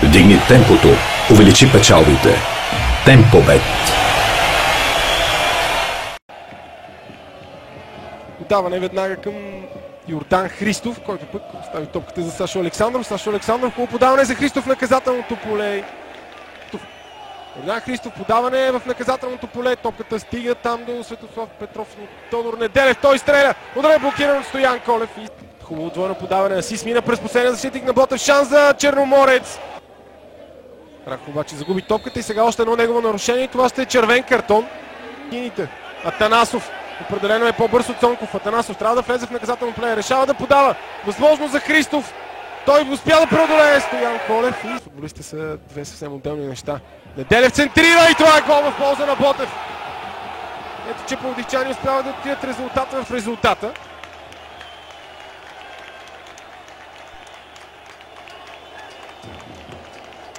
Вдигни темпото, увеличи печалбите. Темпобет. Даване веднага към Йордан Христов, който пък остави топката за Сашо Александров. Сашо Александров, хубаво подаване за Христов в наказателното поле. Йордан Христов, подаване в наказателното поле. Топката стига там до Светослав Петров, но Тодор Неделев. Той стреля. Удар е блокиран от Стоян Колев. Хубаво двойно подаване. Асис мина през последния защитник на Ботев. Шанс за Черноморец. Рахов обаче загуби топката и сега още едно негово нарушение. Това ще е червен картон. Атанасов определено е по-бърз от Цонков. Атанасов трябва да влезе в наказателно поле. Решава да подава. Възможност за Христов. Той успя да преодолее Стоян Колев. И футболистите са две съвсем отделни неща. Неделев центрира и това е гол в полза на Ботев. Ето, че пловдивчани успяват да открият резултата в резултата.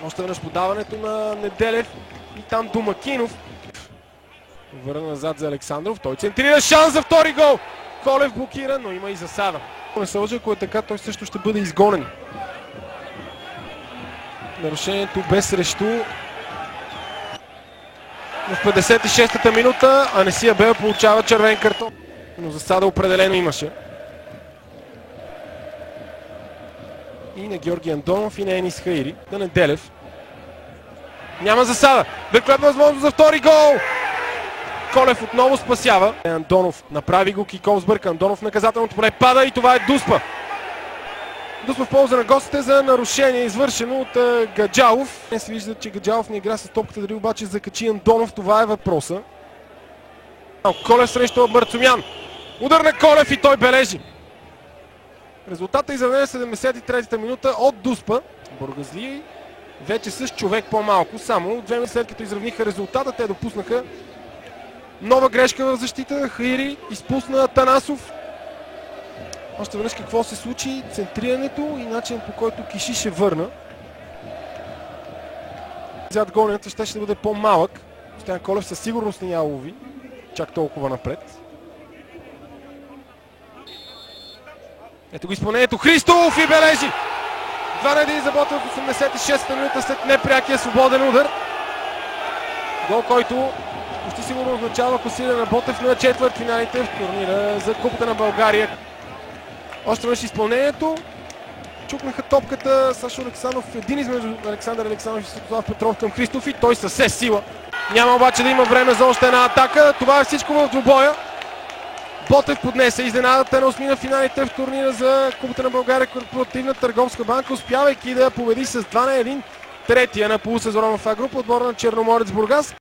Още веднъж подаването на Неделев и там Домакинов. Върна назад за Александров. Той центрира, шанс за втори гол. Колев блокира, но има и засада. Не се лъжа, ако е така, той също ще бъде изгонен. Нарушението без срещу в 56-та минута. Анесия Бел получава червен картон. Но засада определено имаше. И на Георги Андонов, и на Енис Хаири. На Неделев. Няма засада. Великолепна възможност за втори гол. Колев отново спасява. Андонов направи го, киков сбърка. Андонов наказателното поле пада и това е Дуспа. Дуспа в полза на гостите за нарушение, извършено от Гаджалов. Не се вижда, че Гаджалов не игра с топката, дали обаче закачи Андонов, това е въпроса. Колев срещу Марцумян. Удар на Колев и той бележи. Резултата изравнен 73-та минута от Дуспа. Бургазли вече с човек по-малко. Само 2 минути след като изравниха резултата, те допуснаха нова грешка в защита. Хаири изпусна Атанасов. Още веднъж какво се случи? Центрирането и начин, по който Киши ще върна. Зад гоненето ще бъде по-малък. Стоян Колев със сигурност не я лови чак толкова напред. Ето го изпълнението. Христов и бележи! 2-1 за Ботев в 86-та минута след непрякия свободен удар. Гол, който почти сигурно означава класиране на Ботев на четвъртфиналите в турнира за Купата на България. Още веднъж изпълнението. Чукнаха топката Сашо Александров. Един измежду Александър Александров и Светослав Петров към Христов и той със все сила. Няма обаче да има време за още една атака. Това е всичко в двубоя. Ботев поднесе изненадата на осмина финалите в турнира за Купата на България корпоративна търговска банка, успявайки да победи с 2-1 третия на полусезонова група отбора на Черноморец Бургас.